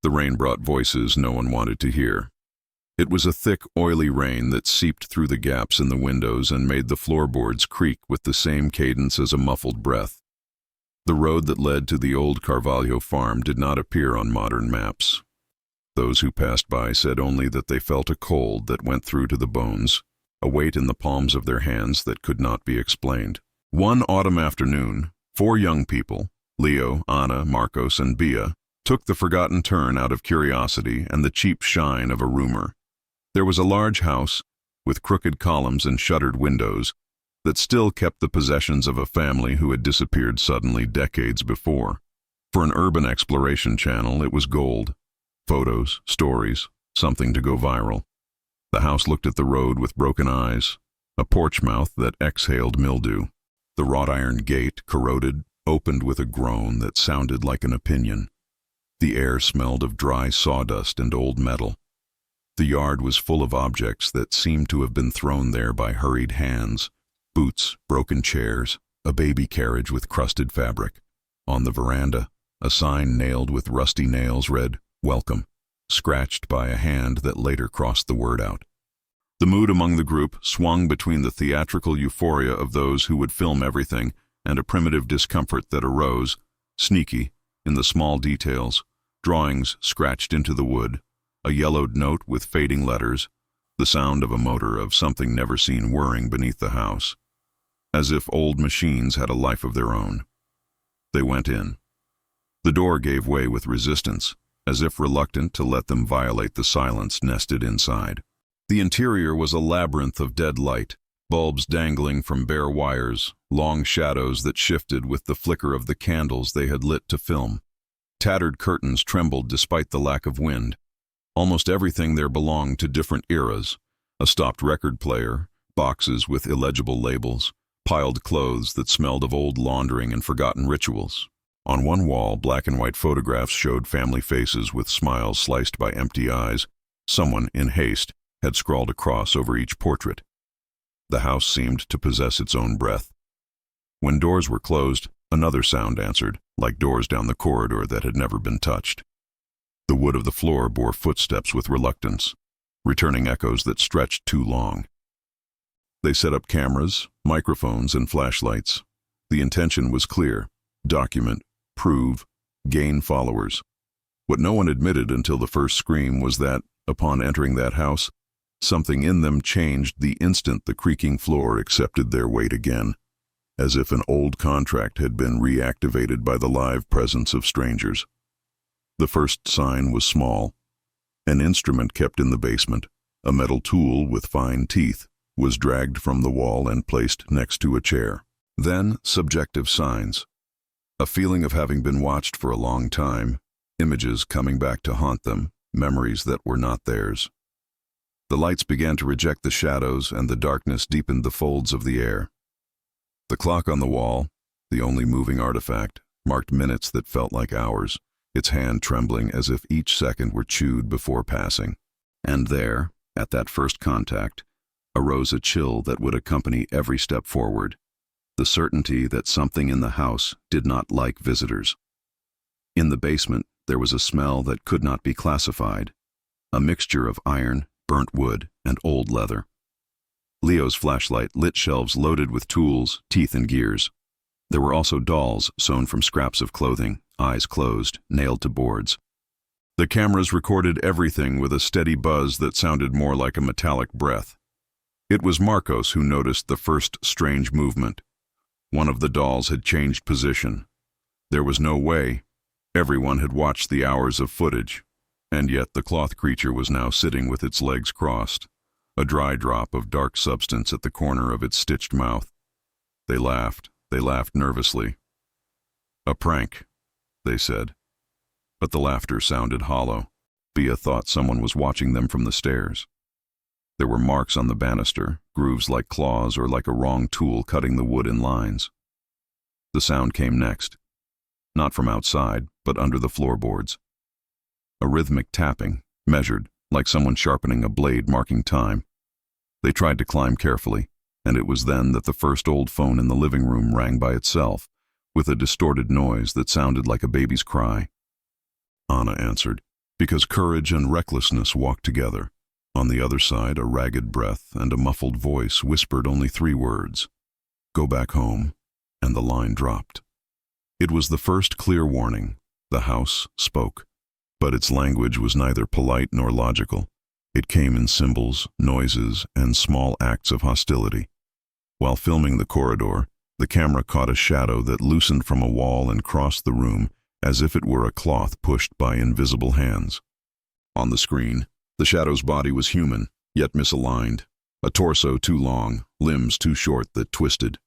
The rain brought voices no one wanted to hear. It was a thick, oily rain that seeped through the gaps in the windows and made the floorboards creak with the same cadence as a muffled breath. The road that led to the old Carvalho Farm did not appear on modern maps. Those who passed by said only that they felt a cold that went through to the bones, a weight in the palms of their hands that could not be explained. One autumn afternoon, 4 young people, Leo, Anna, Marcos, and Bia, took the forgotten turn out of curiosity and the cheap shine of a rumor. There was a large house, with crooked columns and shuttered windows, that still kept the possessions of a family who had disappeared suddenly decades before. For an urban exploration channel, it was gold. Photos, stories, something to go viral. The house looked at the road with broken eyes, a porch mouth that exhaled mildew. The wrought iron gate, corroded, opened with a groan that sounded like an opinion. The air smelled of dry sawdust and old metal. The yard was full of objects that seemed to have been thrown there by hurried hands. Boots, broken chairs, a baby carriage with crusted fabric. On the veranda, a sign nailed with rusty nails read, "Welcome," scratched by a hand that later crossed the word out. The mood among the group swung between the theatrical euphoria of those who would film everything and a primitive discomfort that arose, sneaky, in the small details, drawings scratched into the wood, a yellowed note with fading letters, the sound of a motor of something never seen whirring beneath the house, as if old machines had a life of their own. They went in. The door gave way with resistance, as if reluctant to let them violate the silence nested inside. The interior was a labyrinth of dead light, bulbs dangling from bare wires, long shadows that shifted with the flicker of the candles they had lit to film. Tattered curtains trembled despite the lack of wind. Almost everything there belonged to different eras: a stopped record player, boxes with illegible labels, piled clothes that smelled of old laundering and forgotten rituals. On one wall, black and white photographs showed family faces with smiles sliced by empty eyes. Someone, in haste, had scrawled a cross over each portrait. The house seemed to possess its own breath. When doors were closed, another sound answered, like doors down the corridor that had never been touched. The wood of the floor bore footsteps with reluctance, returning echoes that stretched too long. They set up cameras, microphones, and flashlights. The intention was clear: document, prove, gain followers. What no one admitted until the first scream was that, upon entering that house, something in them changed the instant the creaking floor accepted their weight again, as if an old contract had been reactivated by the live presence of strangers. The first sign was small. An instrument kept in the basement, a metal tool with fine teeth, was dragged from the wall and placed next to a chair. Then, subjective signs. A feeling of having been watched for a long time, images coming back to haunt them, memories that were not theirs. The lights began to reject the shadows, and the darkness deepened the folds of the air. The clock on the wall, the only moving artifact, marked minutes that felt like hours, its hand trembling as if each second were chewed before passing. And there, at that first contact, arose a chill that would accompany every step forward, the certainty that something in the house did not like visitors. In the basement, there was a smell that could not be classified, a mixture of iron, burnt wood, and old leather. Leo's flashlight lit shelves loaded with tools, teeth, and gears. There were also dolls sewn from scraps of clothing, eyes closed, nailed to boards. The cameras recorded everything with a steady buzz that sounded more like a metallic breath. It was Marcos who noticed the first strange movement. One of the dolls had changed position. There was no way. Everyone had watched the hours of footage, and yet the cloth creature was now sitting with its legs crossed, a dry drop of dark substance at the corner of its stitched mouth. They laughed nervously. "A prank," they said. But the laughter sounded hollow. Bia thought someone was watching them from the stairs. There were marks on the banister, grooves like claws or like a wrong tool cutting the wood in lines. The sound came next, not from outside, but under the floorboards. A rhythmic tapping, measured, like someone sharpening a blade marking time. They tried to climb carefully, and it was then that the first old phone in the living room rang by itself, with a distorted noise that sounded like a baby's cry. Anna answered. because courage and recklessness walked together. On the other side, a ragged breath and a muffled voice whispered only 3 words, "Go back home," and the line dropped. It was the first clear warning. The house spoke, but its language was neither polite nor logical. It came in symbols, noises, and small acts of hostility. While filming the corridor, the camera caught a shadow that loosened from a wall and crossed the room as if it were a cloth pushed by invisible hands. On the screen, the shadow's body was human, yet misaligned, a torso too long, limbs too short that twisted.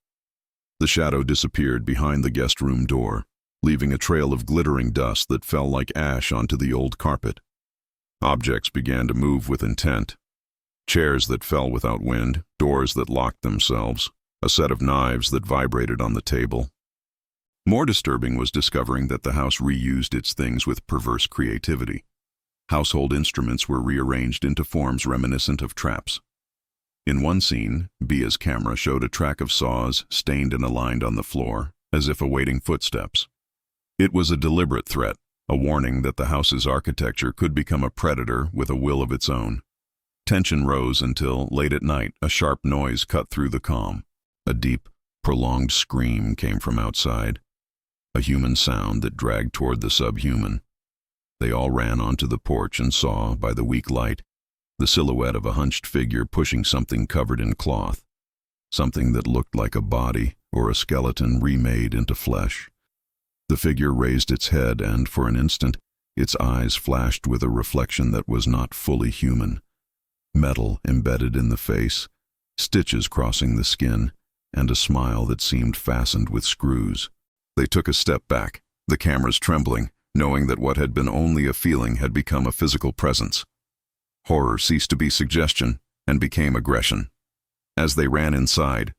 The shadow disappeared behind the guest room door, leaving a trail of glittering dust that fell like ash onto the old carpet. Objects began to move with intent. Chairs that fell without wind, doors that locked themselves, a set of knives that vibrated on the table. More disturbing was discovering that the house reused its things with perverse creativity. Household instruments were rearranged into forms reminiscent of traps. In one scene, Bia's camera showed a track of saws stained and aligned on the floor, as if awaiting footsteps. It was a deliberate threat, a warning that the house's architecture could become a predator with a will of its own. Tension rose until, late at night, a sharp noise cut through the calm. A deep, prolonged scream came from outside, a human sound that dragged toward the subhuman. They all ran onto the porch and saw, by the weak light, the silhouette of a hunched figure pushing something covered in cloth, something that looked like a body or a skeleton remade into flesh. The figure raised its head and, for an instant, its eyes flashed with a reflection that was not fully human. Metal embedded in the face, stitches crossing the skin, and a smile that seemed fastened with screws. They took a step back, the cameras trembling, knowing that what had been only a feeling had become a physical presence. Horror ceased to be suggestion and became aggression. As they ran inside,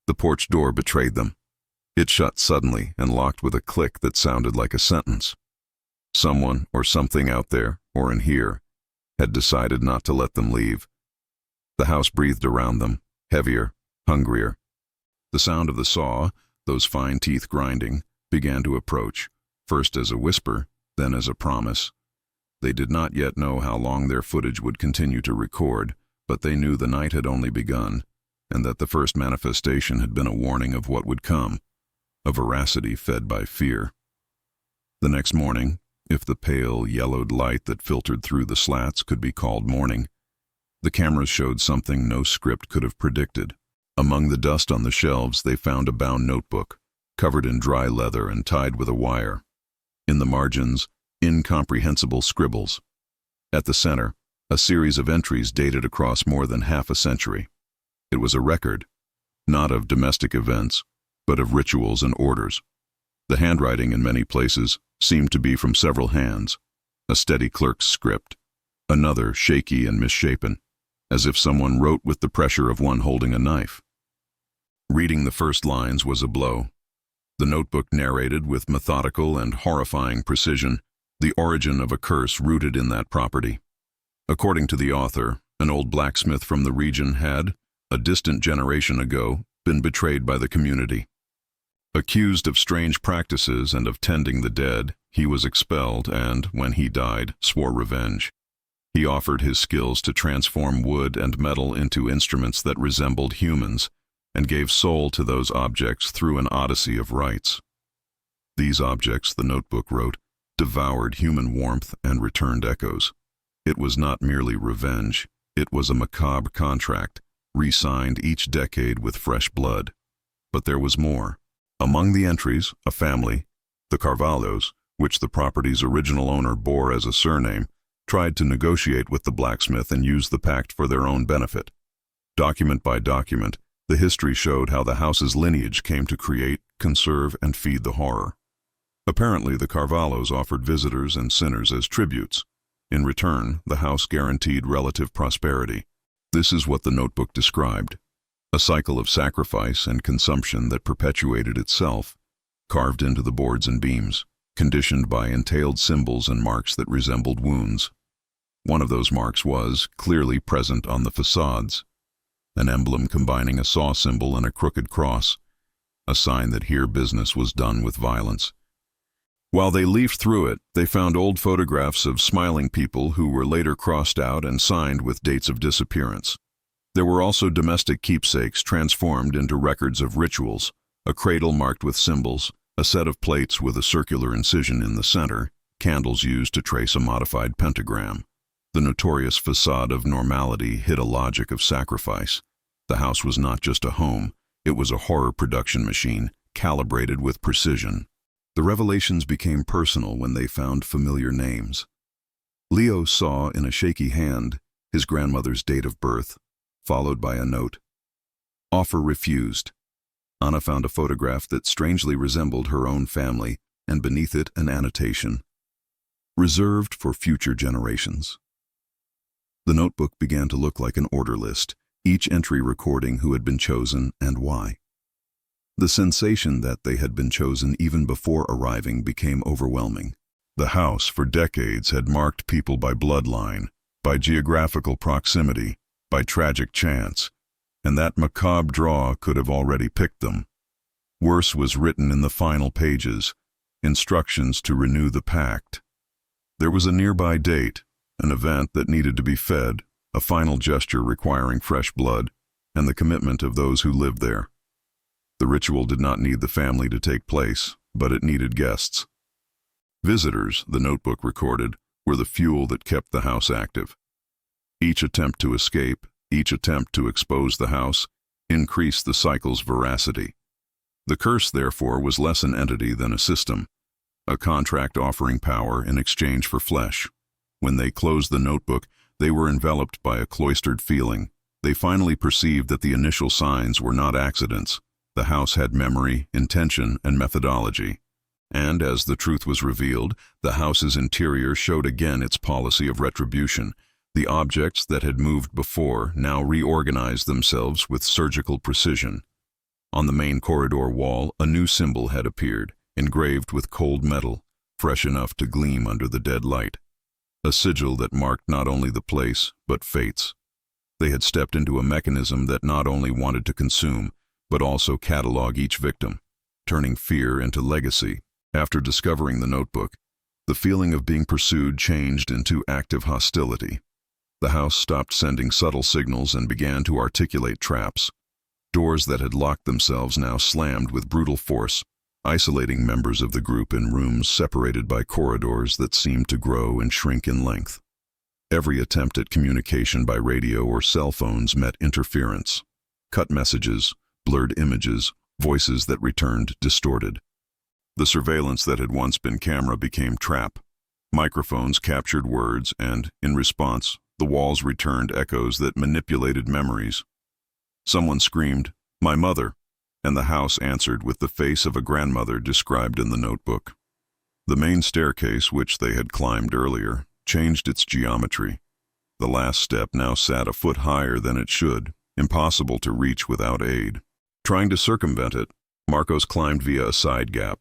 the porch door betrayed them. It shut suddenly and locked with a click that sounded like a sentence. Someone or something out there, or in here, had decided not to let them leave. The house breathed around them, heavier, hungrier. The sound of the saw, those fine teeth grinding, began to approach, first as a whisper, then as a promise. They did not yet know how long their footage would continue to record, but they knew the night had only begun, and that the first manifestation had been a warning of what would come, a veracity fed by fear. The next morning, if the pale, yellowed light that filtered through the slats could be called morning, the cameras showed something no script could have predicted. Among the dust on the shelves, they found a bound notebook, covered in dry leather and tied with a wire. In the margins, incomprehensible scribbles. At the center, a series of entries dated across more than half a century. It was a record, not of domestic events, but of rituals and orders. The handwriting in many places seemed to be from several hands, a steady clerk's script, another shaky and misshapen, as if someone wrote with the pressure of one holding a knife. Reading the first lines was a blow. The notebook narrated with methodical and horrifying precision the origin of a curse rooted in that property. According to the author, an old blacksmith from the region had, a distant generation ago, been betrayed by the community. Accused of strange practices and of tending the dead, he was expelled and, when he died, swore revenge. He offered his skills to transform wood and metal into instruments that resembled humans, and gave soul to those objects through an odyssey of rites. These objects, the notebook wrote, devoured human warmth and returned echoes. It was not merely revenge, it was a macabre contract, re-signed each decade with fresh blood. But there was more. Among the entries, a family, the Carvalhos, which the property's original owner bore as a surname, tried to negotiate with the blacksmith and use the pact for their own benefit. Document by document, the history showed how the house's lineage came to create, conserve, and feed the horror. Apparently, the Carvalhos offered visitors and sinners as tributes. In return, the house guaranteed relative prosperity. This is what the notebook described: a cycle of sacrifice and consumption that perpetuated itself, carved into the boards and beams, conditioned by entailed symbols and marks that resembled wounds. One of those marks was clearly present on the facades, an emblem combining a saw symbol and a crooked cross, a sign that here business was done with violence. While they leafed through it, they found old photographs of smiling people who were later crossed out and signed with dates of disappearance. There were also domestic keepsakes transformed into records of rituals, a cradle marked with symbols, a set of plates with a circular incision in the center, candles used to trace a modified pentagram. The notorious facade of normality hid a logic of sacrifice. The house was not just a home, it was a horror production machine, calibrated with precision. The revelations became personal when they found familiar names. Leo saw in a shaky hand his grandmother's date of birth, followed by a note. Offer refused. Anna found a photograph that strangely resembled her own family, and beneath it an annotation. Reserved for future generations. The notebook began to look like an order list, each entry recording who had been chosen and why. The sensation that they had been chosen even before arriving became overwhelming. The house for decades had marked people by bloodline, by geographical proximity, by tragic chance, and that macabre draw could have already picked them. Worse was written in the final pages, instructions to renew the pact. There was a nearby date, an event that needed to be fed, a final gesture requiring fresh blood, and the commitment of those who lived there. The ritual did not need the family to take place, but it needed guests. Visitors, the notebook recorded, were the fuel that kept the house active. Each attempt to escape, each attempt to expose the house, increased the cycle's veracity. The curse, therefore, was less an entity than a system, a contract offering power in exchange for flesh. When they closed the notebook, they were enveloped by a cloistered feeling. They finally perceived that the initial signs were not accidents. The house had memory, intention, and methodology. And as the truth was revealed, the house's interior showed again its policy of retribution. The objects that had moved before now reorganized themselves with surgical precision. On the main corridor wall, a new symbol had appeared, engraved with cold metal, fresh enough to gleam under the dead light. A sigil that marked not only the place, but fates. They had stepped into a mechanism that not only wanted to consume, but also catalog each victim, turning fear into legacy. After discovering the notebook, the feeling of being pursued changed into active hostility. The house stopped sending subtle signals and began to articulate traps. Doors that had locked themselves now slammed with brutal force, isolating members of the group in rooms separated by corridors that seemed to grow and shrink in length. Every attempt at communication by radio or cell phones met interference. Cut messages, blurred images, voices that returned distorted. The surveillance that had once been camera became trap. Microphones captured words and, in response, the walls returned echoes that manipulated memories. Someone screamed, "My mother," and the house answered with the face of a grandmother described in the notebook. The main staircase, which they had climbed earlier, changed its geometry. The last step now sat a foot higher than it should, impossible to reach without aid. Trying to circumvent it, Marcos climbed via a side gap.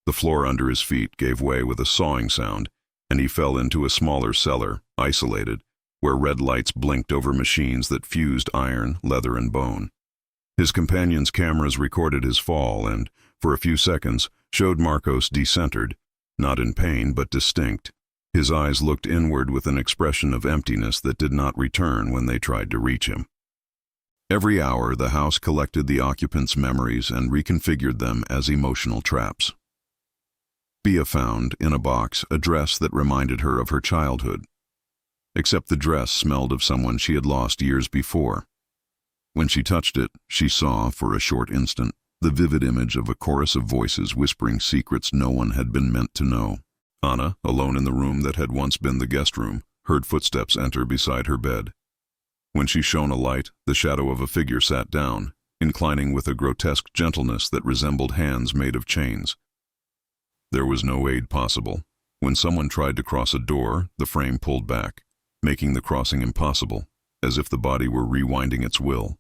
The floor under his feet gave way with a sawing sound, and he fell into a smaller cellar, isolated, where red lights blinked over machines that fused iron, leather, and bone. His companions' cameras recorded his fall and, for a few seconds, showed Marcos decentered, not in pain but distinct. His eyes looked inward with an expression of emptiness that did not return when they tried to reach him. Every hour, the house collected the occupants' memories and reconfigured them as emotional traps. Bia found, in a box, a dress that reminded her of her childhood. Except the dress smelled of someone she had lost years before. When she touched it, she saw, for a short instant, the vivid image of a chorus of voices whispering secrets no one had been meant to know. Anna, alone in the room that had once been the guest room, heard footsteps enter beside her bed. When she shone a light, the shadow of a figure sat down, inclining with a grotesque gentleness that resembled hands made of chains. There was no aid possible. When someone tried to cross a door, the frame pulled back, making the crossing impossible, as if the body were rewinding its will.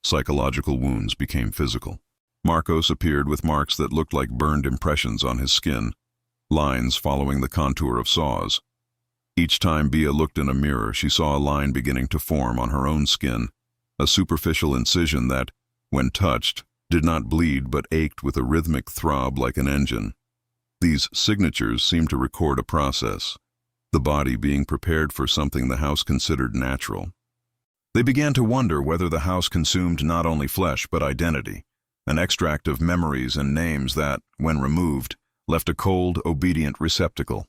Psychological wounds became physical. Marcos appeared with marks that looked like burned impressions on his skin, lines following the contour of saws. Each time Bia looked in a mirror, she saw a line beginning to form on her own skin, a superficial incision that, when touched, did not bleed but ached with a rhythmic throb like an engine. These signatures seemed to record a process, the body being prepared for something the house considered natural. They began to wonder whether the house consumed not only flesh but identity, an extract of memories and names that, when removed, left a cold, obedient receptacle.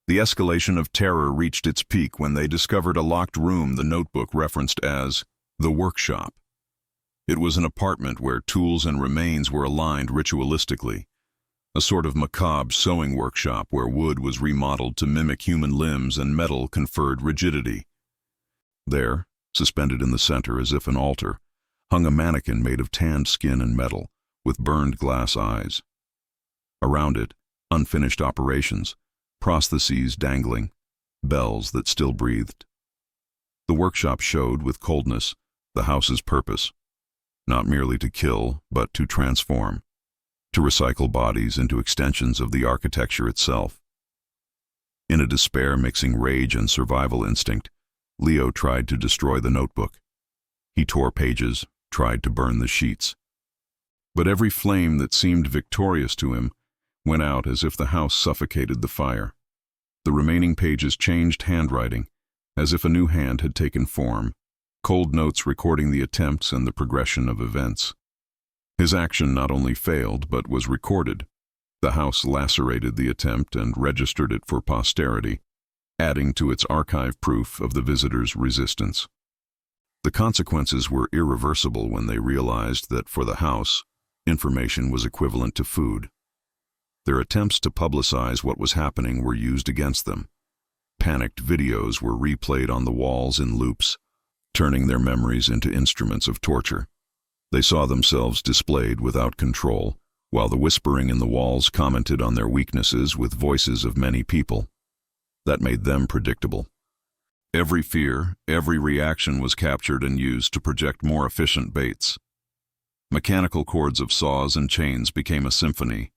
The escalation of terror reached its peak when they discovered a locked room the notebook referenced as the workshop. It was an apartment where tools and remains were aligned ritualistically, a sort of macabre sewing workshop where wood was remodeled to mimic human limbs and metal conferred rigidity. There, suspended in the center as if an altar, hung a mannequin made of tanned skin and metal, with burned glass eyes. Around it, unfinished operations, prostheses dangling, bells that still breathed. The workshop showed, with coldness, the house's purpose, not merely to kill, but to transform, to recycle bodies into extensions of the architecture itself. In a despair mixing rage and survival instinct, Leo tried to destroy the notebook. He tore pages, tried to burn the sheets. But every flame that seemed victorious to him went out as if the house suffocated the fire. The remaining pages changed handwriting, as if a new hand had taken form, cold notes recording the attempts and the progression of events. His action not only failed, but was recorded. The house lacerated the attempt and registered it for posterity, adding to its archive proof of the visitor's resistance. The consequences were irreversible when they realized that for the house, information was equivalent to food. Their attempts to publicize what was happening were used against them. Panicked videos were replayed on the walls in loops, turning their memories into instruments of torture. They saw themselves displayed without control, while the whispering in the walls commented on their weaknesses with voices of many people. That made them predictable. Every fear, every reaction was captured and used to project more efficient baits. Mechanical cords of saws and chains became a symphony.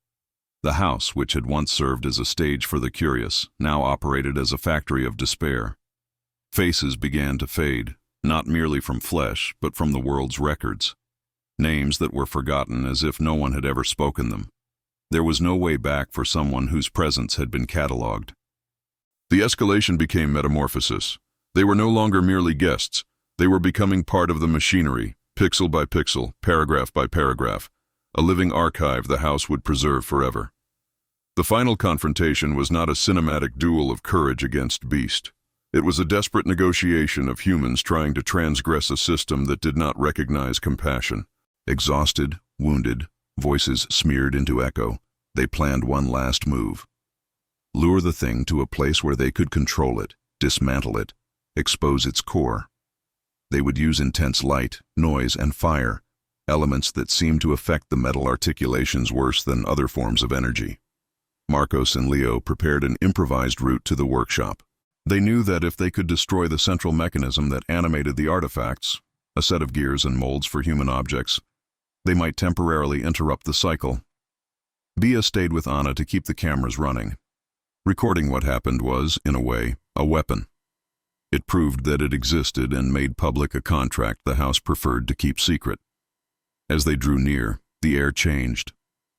The house, which had once served as a stage for the curious, now operated as a factory of despair. Faces began to fade, not merely from flesh, but from the world's records. Names that were forgotten as if no one had ever spoken them. There was no way back for someone whose presence had been catalogued. The escalation became metamorphosis. They were no longer merely guests. They were becoming part of the machinery, pixel by pixel, paragraph by paragraph, a living archive the house would preserve forever. The final confrontation was not a cinematic duel of courage against beast. It was a desperate negotiation of humans trying to transgress a system that did not recognize compassion. Exhausted, wounded, voices smeared into echo, they planned one last move. Lure the thing to a place where they could control it, dismantle it, expose its core. They would use intense light, noise, and fire, elements that seemed to affect the metal articulations worse than other forms of energy. Marcos and Leo prepared an improvised route to the workshop. They knew that if they could destroy the central mechanism that animated the artifacts, a set of gears and molds for human objects, they might temporarily interrupt the cycle. Bia stayed with Anna to keep the cameras running. Recording what happened was, in a way, a weapon. It proved that it existed and made public a contract the house preferred to keep secret. As they drew near, the air changed.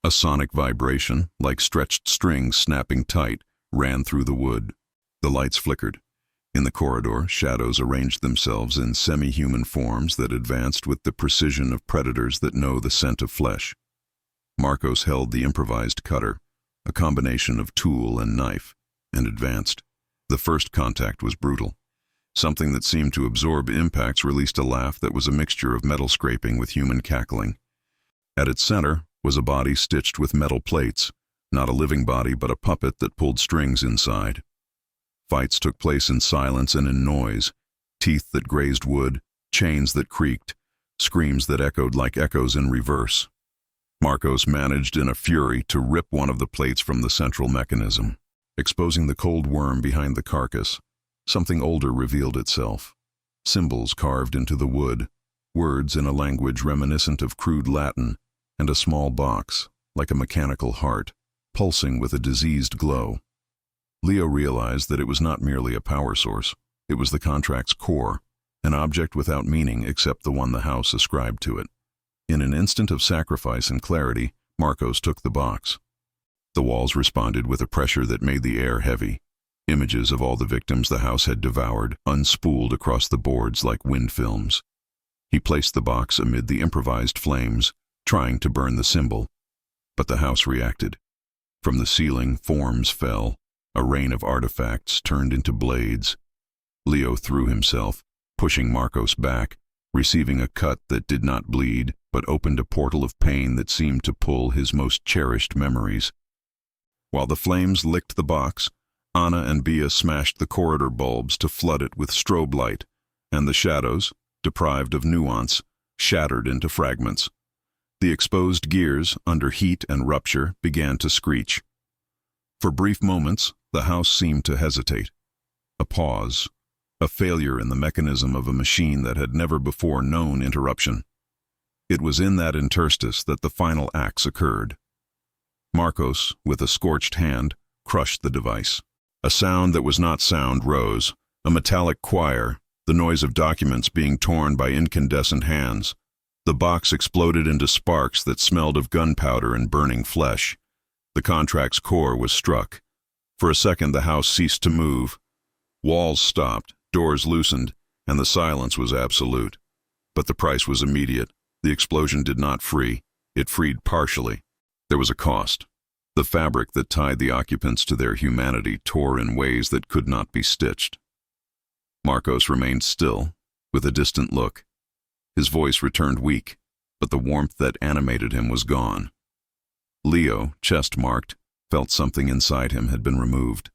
A sonic vibration, like stretched strings snapping tight, ran through the wood. The lights flickered. In the corridor, shadows arranged themselves in semi-human forms that advanced with the precision of predators that know the scent of flesh. Marcos held the improvised cutter, a combination of tool and knife, and advanced. The first contact was brutal. Something that seemed to absorb impacts released a laugh that was a mixture of metal scraping with human cackling. At its center was a body stitched with metal plates, not a living body but a puppet that pulled strings inside. Fights took place in silence and in noise, teeth that grazed wood, chains that creaked, screams that echoed like echoes in reverse. Marcos managed in a fury to rip one of the plates from the central mechanism. Exposing the cold worm behind the carcass, something older revealed itself. Symbols carved into the wood, words in a language reminiscent of crude Latin, and a small box, like a mechanical heart, pulsing with a diseased glow. Leo realized that it was not merely a power source. It was the contract's core, an object without meaning except the one the house ascribed to it. In an instant of sacrifice and clarity, Marcos took the box. The walls responded with a pressure that made the air heavy. Images of all the victims the house had devoured unspooled across the boards like wind films. He placed the box amid the improvised flames, trying to burn the symbol. But the house reacted. From the ceiling, forms fell. A rain of artifacts turned into blades. Leo threw himself, pushing Marcos back, receiving a cut that did not bleed, but opened a portal of pain that seemed to pull his most cherished memories. While the flames licked the box, Anna and Bia smashed the corridor bulbs to flood it with strobe light, and the shadows, deprived of nuance, shattered into fragments. The exposed gears, under heat and rupture, began to screech. For brief moments, the house seemed to hesitate. A pause, a failure in the mechanism of a machine that had never before known interruption. It was in that interstice that the final acts occurred. Marcos, with a scorched hand, crushed the device. A sound that was not sound rose, a metallic choir, the noise of documents being torn by incandescent hands. The box exploded into sparks that smelled of gunpowder and burning flesh. The contract's core was struck. For a second the house ceased to move. Walls stopped, doors loosened, and the silence was absolute. But the price was immediate. The explosion did not free. It freed partially. There was a cost. The fabric that tied the occupants to their humanity tore in ways that could not be stitched. Marcos remained still, with a distant look. His voice returned weak, but the warmth that animated him was gone. Leo, chest-marked, felt something inside him had been removed.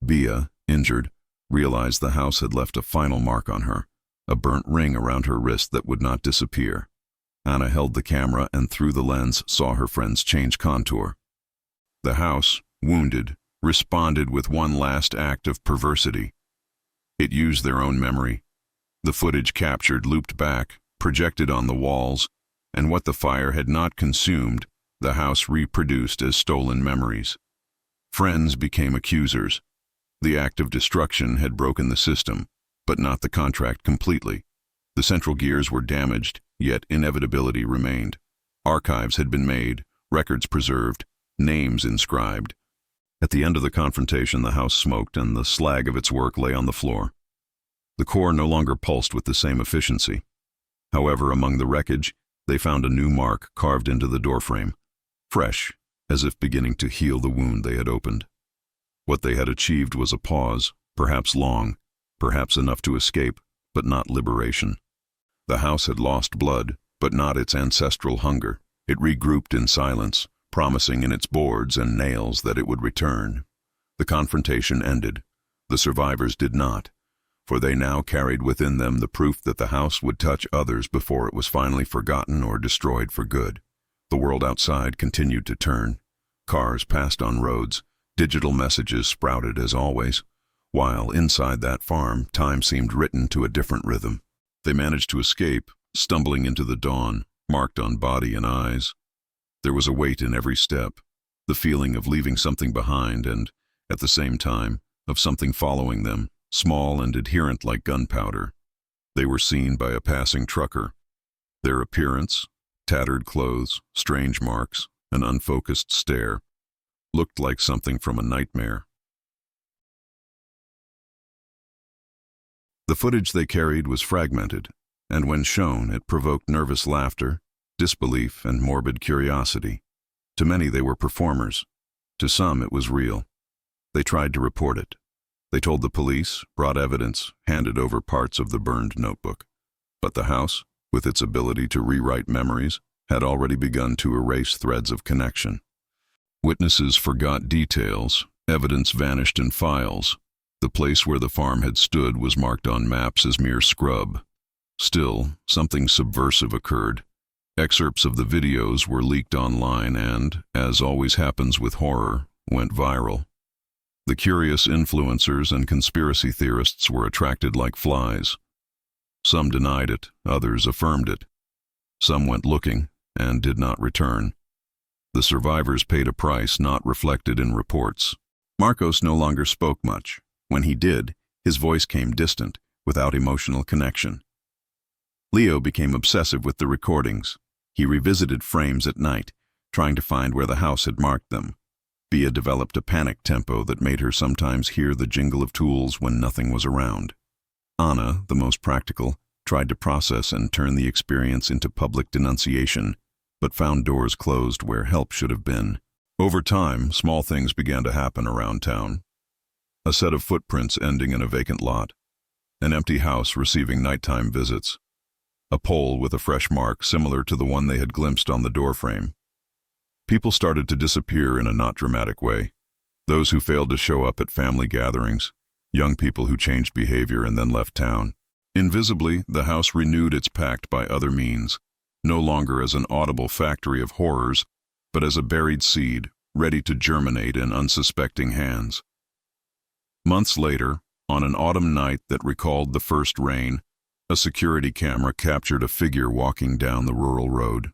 Bia, injured, realized the house had left a final mark on her, a burnt ring around her wrist that would not disappear. Anna held the camera and through the lens saw her friends change contour. The house, wounded, responded with one last act of perversity. It used their own memory. The footage captured looped back, projected on the walls, and what the fire had not consumed, the house reproduced as stolen memories. Friends became accusers. The act of destruction had broken the system, but not the contract completely. The central gears were damaged, yet inevitability remained. Archives had been made, records preserved, names inscribed. At the end of the confrontation, the house smoked and the slag of its work lay on the floor. The core no longer pulsed with the same efficiency. However, among the wreckage, they found a new mark carved into the doorframe, fresh, as if beginning to heal the wound they had opened. What they had achieved was a pause, perhaps long, perhaps enough to escape, but not liberation. The house had lost blood, but not its ancestral hunger. It regrouped in silence, promising in its boards and nails that it would return. The confrontation ended. The survivors did not, for they now carried within them the proof that the house would touch others before it was finally forgotten or destroyed for good. The world outside continued to turn. Cars passed on roads. Digital messages sprouted as always. While inside that farm, time seemed written to a different rhythm. They managed to escape, stumbling into the dawn, marked on body and eyes. There was a weight in every step, the feeling of leaving something behind and, at the same time, of something following them, small and adherent like gunpowder. They were seen by a passing trucker. Their appearance, tattered clothes, strange marks, an unfocused stare, looked like something from a nightmare. The footage they carried was fragmented, and when shown, it provoked nervous laughter, disbelief, and morbid curiosity. To many they were performers. To some it was real. They tried to report it. They told the police, brought evidence, handed over parts of the burned notebook. But the house, with its ability to rewrite memories, had already begun to erase threads of connection. Witnesses forgot details, evidence vanished in files. The place where the farm had stood was marked on maps as mere scrub. Still, something subversive occurred. Excerpts of the videos were leaked online and, as always happens with horror, went viral. The curious influencers and conspiracy theorists were attracted like flies. Some denied it, others affirmed it. Some went looking and did not return. The survivors paid a price not reflected in reports. Marcos no longer spoke much. When he did, his voice came distant, without emotional connection. Leo became obsessive with the recordings. He revisited frames at night, trying to find where the house had marked them. Bea developed a panic tempo that made her sometimes hear the jingle of tools when nothing was around. Anna, the most practical, tried to process and turn the experience into public denunciation, but found doors closed where help should have been. Over time, small things began to happen around town. A set of footprints ending in a vacant lot, an empty house receiving nighttime visits, a pole with a fresh mark similar to the one they had glimpsed on the doorframe. People started to disappear in a not dramatic way. Those who failed to show up at family gatherings, young people who changed behavior and then left town. Invisibly, the house renewed its pact by other means, no longer as an audible factory of horrors, but as a buried seed, ready to germinate in unsuspecting hands. Months later, on an autumn night that recalled the first rain, a security camera captured a figure walking down the rural road.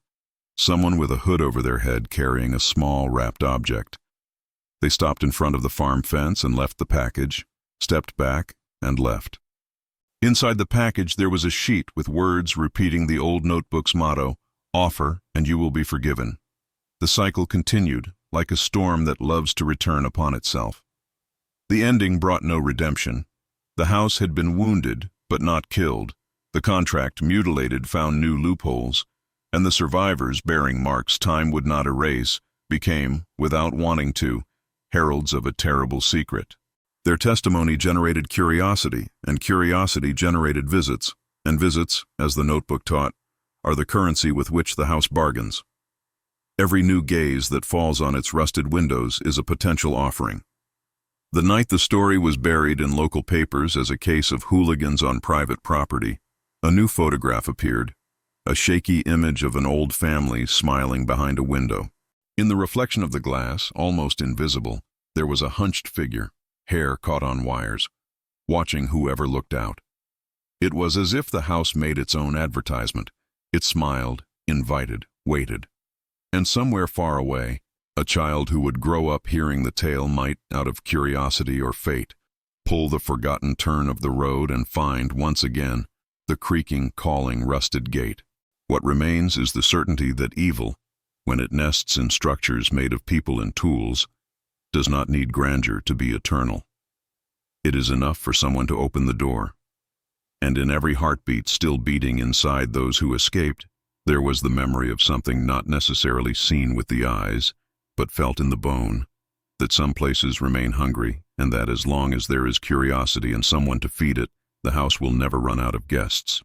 Someone with a hood over their head carrying a small wrapped object. They stopped in front of the farm fence and left the package, stepped back, and left. Inside the package there was a sheet with words repeating the old notebook's motto, "Offer and you will be forgiven." The cycle continued, like a storm that loves to return upon itself. The ending brought no redemption. The house had been wounded, but not killed. The contract, mutilated, found new loopholes, and the survivors, bearing marks time would not erase, became, without wanting to, heralds of a terrible secret. Their testimony generated curiosity, and curiosity generated visits, and visits, as the notebook taught, are the currency with which the house bargains. Every new gaze that falls on its rusted windows is a potential offering. The night the story was buried in local papers as a case of hooligans on private property, a new photograph appeared, a shaky image of an old family smiling behind a window. In the reflection of the glass, almost invisible, there was a hunched figure, hair caught on wires, watching whoever looked out. It was as if the house made its own advertisement. It smiled, invited, waited. And somewhere far away, a child who would grow up hearing the tale might, out of curiosity or fate, pull the forgotten turn of the road and find, once again, the creaking, calling, rusted gate. What remains is the certainty that evil, when it nests in structures made of people and tools, does not need grandeur to be eternal. It is enough for someone to open the door. And in every heartbeat still beating inside those who escaped, there was the memory of something not necessarily seen with the eyes, but felt in the bone, that some places remain hungry, and that as long as there is curiosity and someone to feed it, the house will never run out of guests.